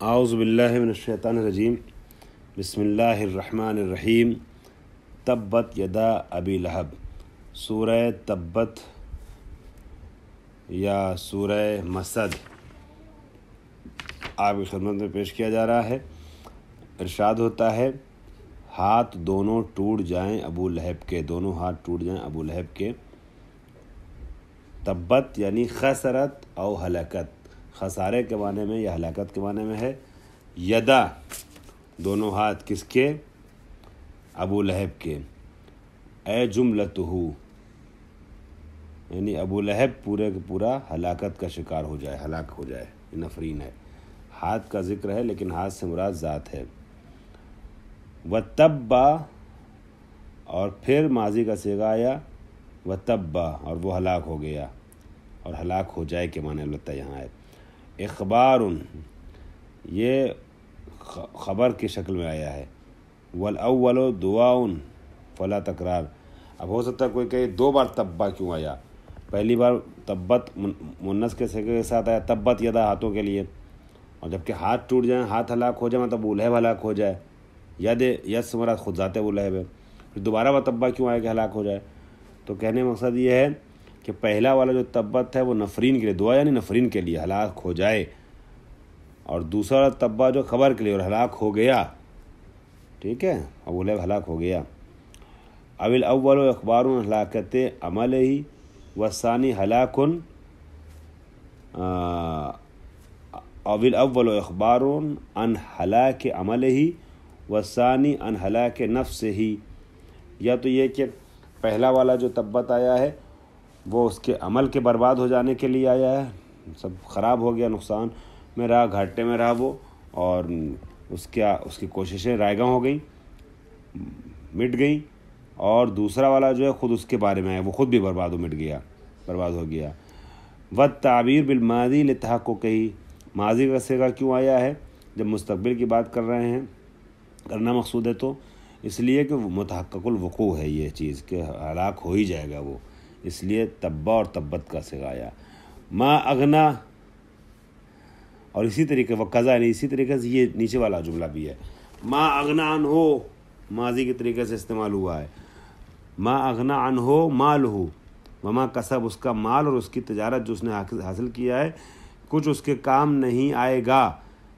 اعوذ باللہ من الشیطان الرجیم بسم اللہ الرحمن الرحیم تبت یدا ابی لہب۔ سورہ تبت یا سورہ مسد آپ کی خدمت میں پیش کیا جا رہا ہے۔ ارشاد ہوتا ہے ہاتھ دونوں ٹوٹ جائیں ابو لہب کے، دونوں ہاتھ ٹوٹ جائیں ابو لہب کے۔ تبت یعنی خسرت او ہلاکت، خسارے کے معنی میں یا ہلاکت کے معنی میں ہے۔ یدا دونوں ہاتھ کس کے؟ ابو لہب کے۔ اے جملتہ یعنی ابو لہب پورے کا پورا ہلاکت کا شکار ہو جائے، ہلاک ہو جائے۔ نفرین ہے، ہاتھ کا ذکر ہے لیکن ہاتھ سے مراد ذات ہے۔ وتبا اور پھر ماضی کا صیغہ آیا وتبا اور وہ ہلاک ہو گیا، اور ہلاک ہو جائے کے معنی البتہ یہاں ہے۔ اخبار یہ خبر کی شکل میں آیا ہے۔ والاول دعاء فلا تکرار، اب ہو سکتا ہے کوئی کہے دو بار تبا کیوں آیا؟ پہلی بار تبت مؤنث کے صیغے کے ساتھ آیا، تبت یدا ہاتھوں کے لیے، اور جب کہ ہاتھ ٹوٹ جائیں، ہاتھ ہلاک ہو جائے مطلب ابو لہب ہلاک ہو جائے، ید سے مراد خود ذات ابو لہب ہے۔ پھر دوبارہ وہ تبا کیوں آیا کہ ہلاک ہو جائے؟ تو کہنے مقصد یہ ہے کہ پہلا والا جو تبت ہے وہ نفرین کے لیے، دعا یعنی نفرین کے لیے ہلاک ہو جائے، اور دوسرا والا تبا جو خبر کے لیے اور ہلاک ہو گیا، ٹھیک ہے، ابو لہب ہلاک ہو گیا۔ اول اول اخبار ہلاکت عمل ہی والثانی ہلاک، اول اول اخبار عن ہلاک عمل ہی والثانی عن ہلاک نفس ہی، یا تو یہ کہ پہلا والا جو تبت آیا ہے وہ اس کے عمل کے برباد ہو جانے کے لیے آیا ہے، سب خراب ہو گیا، نقصان میں رہا، گھاٹے میں رہا وہ، اور اس کی کوششیں رائگاں ہو گئیں، مٹ گئیں۔ اور دوسرا والا جو ہے خود اس کے بارے میں ہے، وہ خود بھی برباد ہو گیا۔ والتعبیر بالماضی لتحققہ، ماضی کا صیغہ کیوں آیا ہے جب مستقبل کی بات کر رہے ہیں، کرنا مقصود ہے تو اس لیے کہ متحقق الوقوع ہے یہ چیز کہ ہلاک ہو ہی جائے گا وہ، اس لیے تبا اور تبت کا صیغہ آیا۔ ما اغنا، اور اسی طریقے وقضا یعنی اسی طریقے سے یہ نیچے والا جملہ بھی ہے، ما اغنا عنہ ماضی کے طریقے سے استعمال ہوا ہے۔ ما اغنا عنہ مالہ وما کسب، اس کا مال اور اس کی تجارت جو اس نے حاصل کیا ہے کچھ اس کے کام نہیں آئے گا،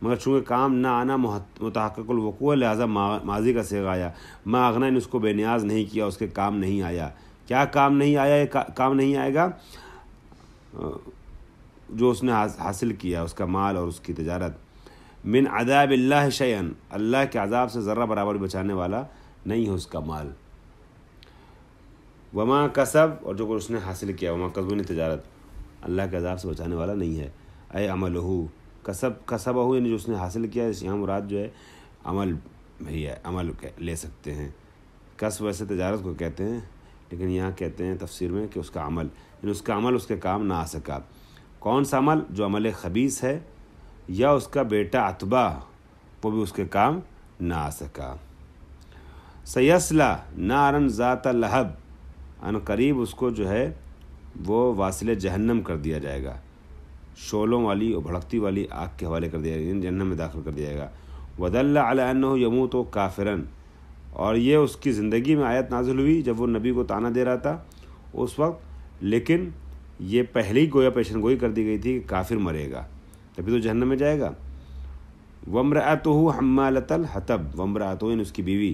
مگر چونکہ کام نہ آنا متحقق الوقوع ہے لہٰذا ماضی کا صیغہ آیا۔ ما اغنا نے اس کو بے نیاز نہیں کیا، اس کے کام نہیں آیا۔ کیا کام نہیں آیا؟ کام نہیں آئے گا جو اس نے حاصل کیا، اس کا مال اور اس کی تجارت۔ من عذاب اللہ شیئا، اللہ کے عذاب سے ذرہ برابر بچانے والا نہیں ہے اس کا مال۔ وما کسب، اور جو کچھ اس نے حاصل کیا، وما کسب یعنی تجارت، اللہ کے عذاب سے بچانے والا نہیں ہے۔ اے عملہ، کسبہ یعنی جو اس نے حاصل کیا، اس یہاں مراد جو ہے عمل بھی ہے، عمل لے سکتے ہیں۔ کسب ویسے تجارت کو کہتے ہیں لیکن یہاں کہتے ہیں تفسیر میں کہ اس کا عمل، یعنی اس کا عمل اس کے کام نہ آ سکا۔ کون سا عمل؟ جو عمل خبیث ہے، یا اس کا بیٹا عتبہ، وہ بھی اس کے کام نہ آ سکا۔ سیصلی نارا ذات لہب، ان قریب اس کو جو ہے وہ واصل جہنم کر دیا جائے گا، شعلوں والی اور بھڑکتی والی آگ کے حوالے کر دیا جائے گا، جہنم میں داخل کر دیا جائے گا۔ ودل علی انہ یموت کافرا، اور یہ اس کی زندگی میں آیت نازل ہوئی جب وہ نبی کو طعنہ دے رہا تھا اس وقت، لیکن یہ پہلے ہی گویا پیشن گوئی کر دی گئی تھی کہ کافر مرے گا تبھی تو جہنم میں جائے گا۔ وامرأتہ حمالۃ الحطب، وامرأتہ یعنی اس کی بیوی،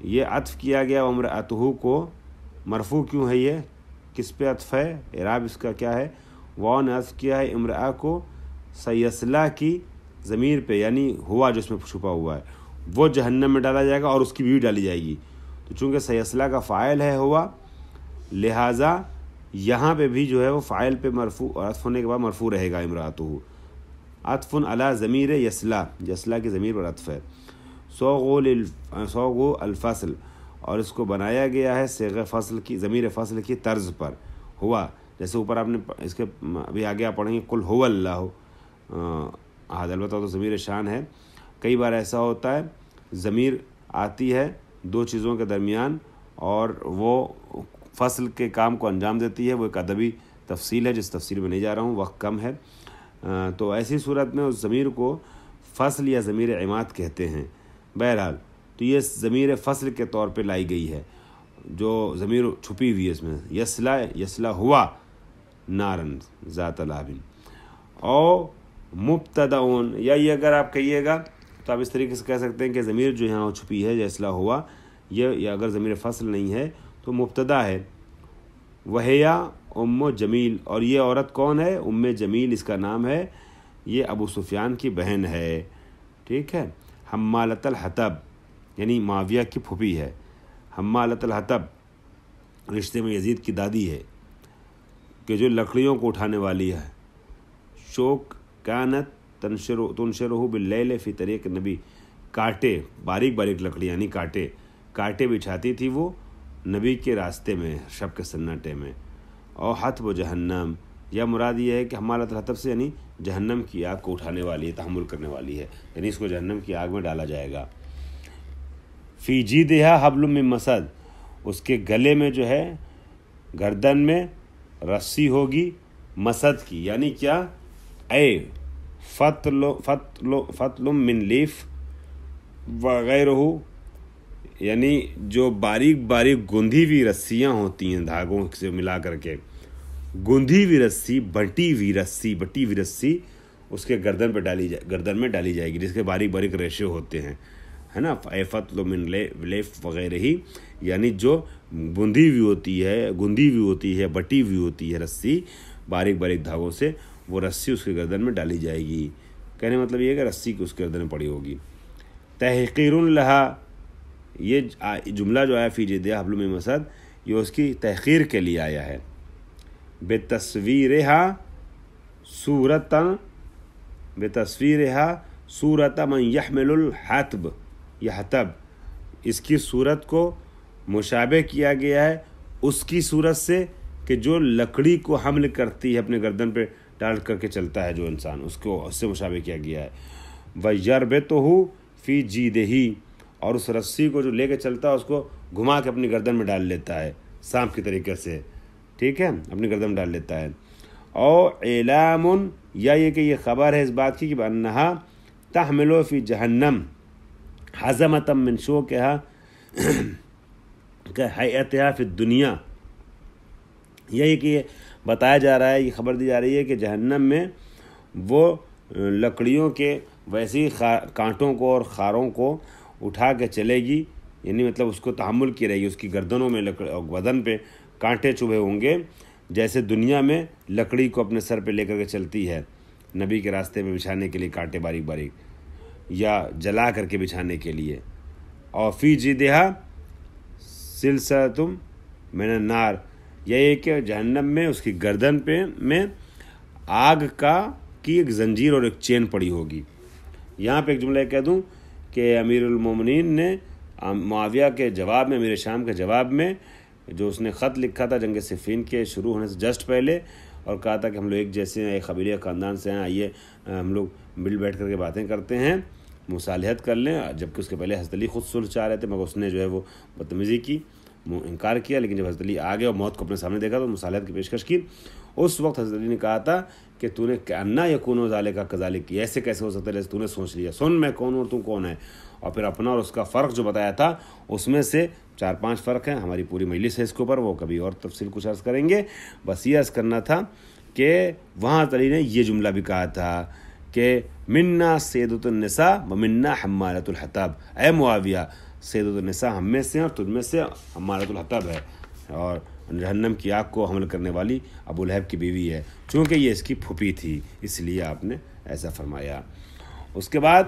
یہ عطف کیا گیا وامرأتہ کو، مرفوع کیوں ہے؟ یہ کس پہ عطف ہے؟ اعراب اس کا کیا ہے؟ واو نے عطف کیا ہے امرأہ کو سیصلا کی ضمیر پہ، یعنی ہوا جو اس میں چھپا ہوا ہے، وہ جہنم میں ڈالا جائے گا اور اس کی بیوی ڈالی جائے گی۔ تو چونکہ سیصلا کا فاعل ہے ہوا، لہٰذا یہاں پہ بھی جو ہے وہ فاعل پہ مرفوع اور عطف ہونے کے بعد مرفوع رہے گا امرأتہ، عطف علی ضمیر یصلا، یصلا کی ضمیر پر عطف ہے۔ صوغ الفصل، اور اس کو بنایا گیا ہے صیغہ فصل کی، ضمیر فصل کی طرز پر، ہوا جیسے اوپر آپ نے اس کے ابھی آگے آپ پڑھیں گے قل هو اللہ احد، البتہ تو ضمیر شان ہے۔ کئی بار ایسا ہوتا ہے ضمیر آتی ہے دو چیزوں کے درمیان اور وہ فصل کے کام کو انجام دیتی ہے، وہ ایک ادبی تفصیل ہے جس تفصیل میں نہیں جا رہا ہوں، وقت کم ہے۔ تو ایسی صورت میں اس ضمیر کو فصل یا ضمیر عماد کہتے ہیں۔ بہرحال تو یہ ضمیر فصل کے طور پہ لائی گئی ہے، جو ضمیر چھپی ہوئی ہے اس میں، یسلا ہوا نارن ذات لہب، اور مبتداون، یا یہ اگر آپ کہیے گا تو آپ اس طریقے سے کہہ سکتے ہیں کہ ضمیر جو یہاں چھپی ہے یسلا ہوا، یہ اگر ضمیر فصل نہیں ہے تو مبتدا ہے۔ وہیا ام جمیل، اور یہ عورت کون ہے؟ ام جمیل اس کا نام ہے، یہ ابو سفیان کی بہن ہے، ٹھیک ہے۔ حمالۃ الحطب، یعنی معاویہ کی پھوپھی ہے۔ حمالۃ الحطب رشتے میں یزید کی دادی ہے، کہ جو لکڑیوں کو اٹھانے والی ہے۔ شوک کانت تنشرہ باللیل فی طریق نبی، کانٹے، باریک باریک لکڑیاں یعنی کانٹے بچھاتی تھی وہ نبی کے راستے میں شب کے سناٹے میں۔ اور حطب جہنم، یا مراد یہ ہے کہ حمالۃ الحطب سے یعنی جہنم کی آگ کو اٹھانے والی ہے، تحمل کرنے والی ہے، یعنی اس کو جہنم کی آگ میں ڈالا جائے گا۔ فی جیدہا حبل من مسد، اس کے گلے میں جو ہے گردن میں رسی ہوگی مسد کی، یعنی کیا؟ اے فتل من لیف وغیرہ، یعنی جو باریک باریک گندھی ہوئی رسیاں ہوتی ہیں دھاگوں سے ملا کر کے، گندھی ہوئی رسی، بٹی ہوئی رسی اس کے گردن میں ڈالی جائے گی، جس کے باریک باریک ریشے ہوتے ہیں، ہے نا۔ فتل من لیف وغیرہ ہی، یعنی جو گندھی ہوئی ہوتی ہے بٹی ہوئی ہوتی ہے رسی باریک باریک دھاگوں سے، وہ رسی اس کے گردن میں ڈالی جائے گی۔ کہنے مطلب یہ ہے کہ رسی کی اس کے گردن میں پڑی ہوگی۔ تحقیر لہا، یہ جملہ جو آیا فی جیدہا حبل من مسد، یہ اس کی تحقیر کے لیے آیا ہے۔ بتصویرہا صورت من یحمل الحطب، یہ حطب، اس کی صورت کو مشابہ کیا گیا ہے اس کی صورت سے کہ جو لکڑی کو حمل کرتی ہے اپنے گردن پہ ڈال کر کے چلتا ہے جو انسان، اس کو اس سے مشابہ کیا گیا ہے۔ وَيَرْبِطُهُ فِي جِيدِهِ، اور اس رسی کو جو لے کے چلتا ہے اس کو گھما کے اپنی گردن میں ڈال لیتا ہے سانپ کی طریقے سے، ٹھیک ہے، اپنی گردن میں ڈال لیتا ہے۔ اور اعلام، یا یہ کہ یہ خبر ہے اس بات کی کہ انہا تحمل فی جہنم حزمۃ من شوکہا کہیئتہا فی الدنیا، یہ کہ یہ بتایا جا رہا ہے، یہ خبر دی جا رہی ہے کہ جہنم میں وہ لکڑیوں کے ویسی کانٹوں کو اور خاروں کو اٹھا کے چلے گی، یعنی مطلب اس کو تحمل کی رہے گی، اس کی گردنوں میں بدن پہ کانٹے چبھے ہوں گے، جیسے دنیا میں لکڑی کو اپنے سر پہ لے کر کے چلتی ہے نبی کے راستے میں بچھانے کے لیے، کانٹے باریک باریک، یا جلا کر کے بچھانے کے لیے۔ اور فی جیدہا سلسلۃ من النار، یہ کہ جہنم میں اس کی گردن پہ میں آگ کی ایک زنجیر اور ایک چین پڑی ہوگی۔ یہاں پہ ایک جملہ کہہ دوں کہ امیر المومنین نے معاویہ کے جواب میں، امیر شام کے جواب میں، جو اس نے خط لکھا تھا جنگ صفین کے شروع ہونے سے جسٹ پہلے، اور کہا تھا کہ ہم لوگ ایک جیسے ہیں، ایک قبیلے خاندان سے ہیں، آئیے ہم لوگ مل بیٹھ کر کے باتیں کرتے ہیں، مصالحت کر لیں، جبکہ اس کے پہلے حضرت علی خود صلح چاہ رہے تھے، مگر اس نے جو ہے وہ بدتمیزی کی، انکار کیا، لیکن جب حضرت علی آ گئے اور موت کو اپنے سامنے دیکھا تو مصالحت کی پیشکش کی۔ اس وقت حضرت علی نے کہا تھا کہ تو نے کأنہ یکون ذالک کذالک کیا، ایسے کیسے ہو سکتا ہے جیسے تو نے سوچ لیا، سن میں کون ہوں اور تو کون ہے، اور پھر اپنا اور اس کا فرق جو بتایا تھا، اس میں سے 4-5 فرق ہیں، ہماری پوری مجلس ہے اس کے اوپر، وہ کبھی اور تفصیل کچھ عرض کریں گے۔ بس یہ عرض کرنا تھا کہ وہاں علی نے یہ جملہ بھی کہا تھا کہ منا سیدۃ النساء و منا حمالۃ الحطب، اے معاویہ سیدۃ النساء ہم میں سے اور تجھ میں سے حمالۃ الحطب ہے، اور جہنم کی آگ کو حمل کرنے والی ابو لہب کی بیوی ہے، چونکہ یہ اس کی پھوپھی تھی، اس لیے آپ نے ایسا فرمایا۔ اس کے بعد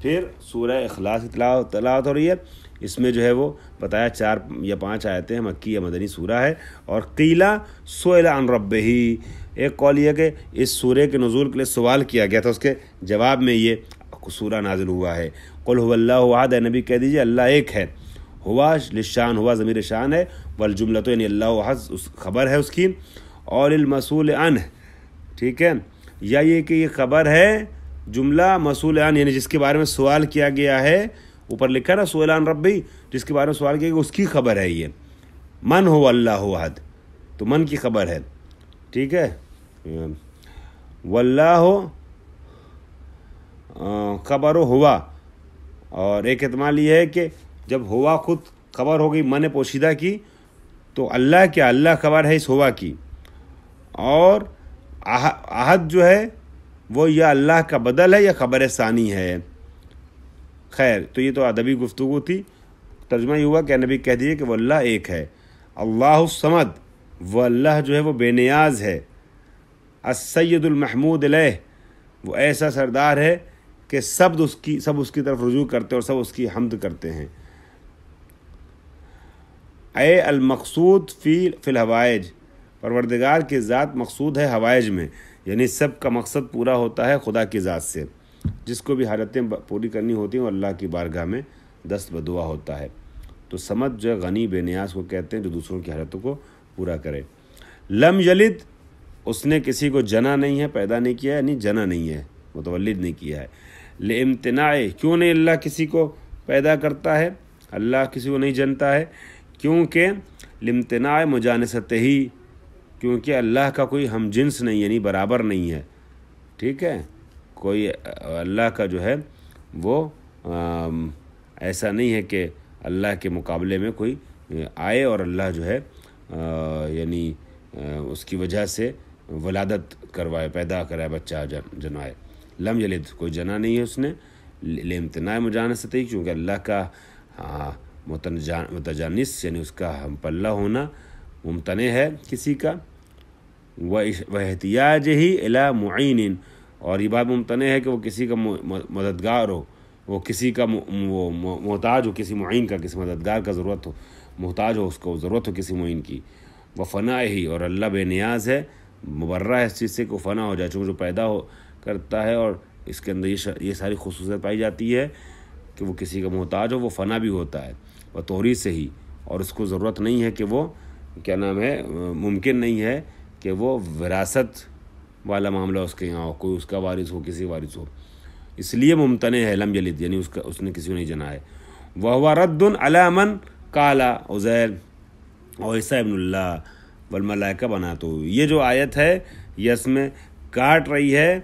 پھر سورہ اخلاص کی تلاوت ہو رہی ہے، اس میں جو ہے وہ بتایا 4 یا 5 آیتیں ہیں، مکی یا مدنی سورہ ہے۔ اور قیلا سئل عن ربہ، ایک قول یہ کہ اس سورہ کے نزول کے لیے سوال کیا گیا تھا، اس کے جواب میں یہ سورہ نازل ہوا ہے۔ قل هو اللہ احد، اے نبی کہہ دیجیے اللہ ایک ہے، ہوا للشان، ہوا ضمیر شان ہے، والجملۃ یعنی اللہ احد خبر ہے اس کی، اور المسئول عنہ، ٹھیک ہے، یا یہ کہ یہ خبر ہے جملہ مسئول عنہ، یعنی جس کے بارے میں سوال کیا گیا ہے، اوپر لکھا نا سئل عن ربی، جس کے بارے میں سوال کیا گیا اس کی خبر ہے یہ، من ہو اللہ احد، تو من کی خبر ہے، ٹھیک ہے۔ واللہ خبر ہوا، اور ایک احتمال یہ ہے کہ جب ہوا خود خبر ہو گئی من پوشیدہ کی، تو اللہ کیا، اللہ خبر ہے اس ہوا کی، اور عہد جو ہے وہ یا اللہ کا بدل ہے یا خبر ثانی ہے۔ خیر، تو یہ تو ادبی گفتگو تھی، ترجمہ یہ ہوا کہ نبی کہہ دیے کہ وہ اللہ ایک ہے۔ اللہ الصمد، وہ اللہ جو ہے وہ بے نیاز ہے۔ السید المحمود علیہ، وہ ایسا سردار ہے کہ سب اس کی طرف رجوع کرتے اور سب اس کی حمد کرتے ہیں۔ اے المقصود فی الحوائج، پروردگار کی ذات مقصود ہے حوائج میں، یعنی سب کا مقصد پورا ہوتا ہے خدا کی ذات سے۔ جس کو بھی حاجتیں پوری کرنی ہوتی ہیں وہ اللہ کی بارگاہ میں دست بدعا ہوتا ہے۔ تو سمد جو ہے غنی بے نیاز کو کہتے ہیں جو دوسروں کی حاجتوں کو پورا کرے۔ لم یلد، اس نے کسی کو جنا نہیں ہے، پیدا نہیں کیا ہے، یعنی جنا نہیں ہے، متولد نہیں کیا ہے۔ لامتناع، کیوں نہیں اللہ کسی کو پیدا کرتا ہے، اللہ کسی کو نہیں جنتا ہے، کیونکہ لامتناع مجانست ہی، کیونکہ اللہ کا کوئی ہم جنس نہیں، یعنی برابر نہیں ہے، ٹھیک ہے، کوئی اللہ کا جو ہے وہ ایسا نہیں ہے کہ اللہ کے مقابلے میں کوئی آئے اور اللہ جو ہے یعنی اس کی وجہ سے ولادت کروائے، پیدا کرائے، بچہ جنائے۔ لم یلد، کوئی جنا نہیں ہے اس نے، لامتناع مجانست ہی، کیونکہ اللہ کا متجانس یعنی اس کا ہم پلہ ہونا ممتنع ہے کسی کا، واحتیاج ہی الی معین، اور یہ بات ممتنع ہے کہ وہ کسی کا مددگار ہو، وہ کسی کا وہ محتاج ہو، کسی معین کا، کسی مددگار کا ضرورت ہو، محتاج ہو، اس کو ضرورت ہو کسی معین کی۔ وہ فنا ہی، اور اللہ بے نیاز ہے، مبرہ ہے اس چیز سے کہ فنا ہو جائے، چونکہ جو پیدا کرتا ہے اور اس کے اندر یہ ساری خصوصیت پائی جاتی ہے کہ وہ کسی کا محتاج ہو، وہ فنا بھی ہوتا ہے، وہ توحید سے ہی، اور اس کو ضرورت نہیں ہے کہ وہ کیا نام ہے، ممکن نہیں ہے کہ وہ وراثت والا معاملہ اس کے یہاں ہو، کوئی اس کا وارث ہو، کسی وارث ہو، اس لیے ممتنع ہے لم یلد، یعنی اس نے کسی کو نہیں جنا ہے۔ وَهُوَ رَدٌّ عَلَى مَنْ قَالَ عزیر وعیسیٰ ابن اللہ والملائکہ بناتہ، یہ جو آیت ہے یہ اس میں کاٹ رہی ہے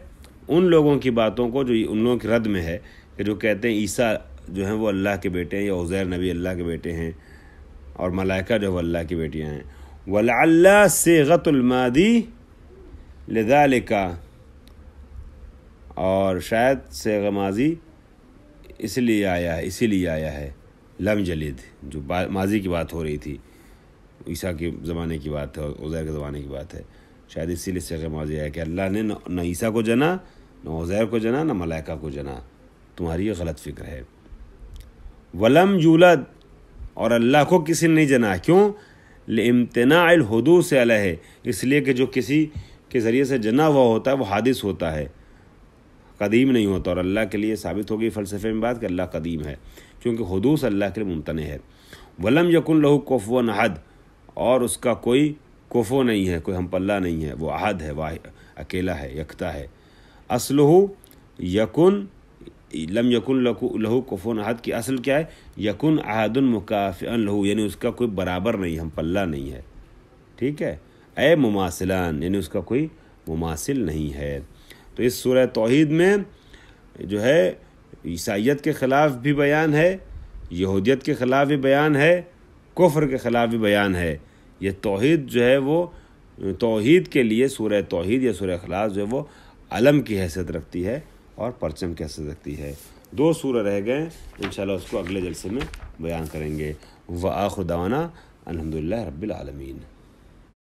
ان لوگوں کی باتوں کو جو ان لوگوں کی رد میں ہے کہ جو کہتے ہیں عیسیٰ جو ہیں وہ اللہ کے بیٹے ہیں، یا عزیر نبی اللہ کے بیٹے ہیں، اور ملائکہ جو ہے وہ اللہ کی بیٹیاں ہیں۔ وَلَعَلَّ صِيغَةُ الْمَاضِي لِذَلِكَ، اور شاید صیغہ ماضی اسی لیے آیا ہے لم یلد، جو ماضی کی بات ہو رہی تھی، عیسیٰ کے زمانے کی بات ہے اور عزیر کے زمانے کی بات ہے، شاید اسی لیے صیغہ ماضی آیا کہ اللہ نے نہ عیسیٰ کو جنا، نہ عزیر کو جنا، نہ ملائکہ کو جنا، تمہاری یہ غلط فکر ہے۔ ولم یولد، اور اللہ کو کسی نے نہیں جنا، کیوں؟ لامتناع الحدوث علیہ، اس لیے کہ جو کسی کے ذریعے سے جنا ہوا ہوتا ہے وہ حادث ہوتا ہے، قدیم نہیں ہوتا، اور اللہ کے لیے ثابت ہو گئی فلسفے میں بات کہ اللہ قدیم ہے، کیونکہ حدوث اللہ کے لیے ممتنع ہے۔ ولم یکن لہ کفوا احد، اور اس کا کوئی کفو نہیں ہے، کوئی ہم پلہ نہیں ہے، وہ احد ہے، واحد، اکیلا ہے، یکتا ہے۔ اصلہ یکن، لم یکن لہ کفوا احد کی اصل کیا ہے؟ یکن احد مکافئا لہ، یعنی اس کا کوئی برابر نہیں، ہم پلہ نہیں ہے، ٹھیک ہے۔ اے مماثلان، یعنی اس کا کوئی مماثل نہیں ہے۔ تو اس سورہ توحید میں جو ہے عیسائیت کے خلاف بھی بیان ہے، یہودیت کے خلاف بھی بیان ہے، کفر کے خلاف بھی بیان ہے۔ یہ توحید جو ہے وہ توحید کے لیے سورہ توحید یا سورہ اخلاص جو ہے وہ علم کی حیثیت رکھتی ہے اور پرچم کی حیثیت رکھتی ہے۔ 2 سورہ رہ گئے، انشاءاللہ اس کو اگلے جلسے میں بیان کریں گے۔ وآخر دعوانا الحمدللہ رب العالمین۔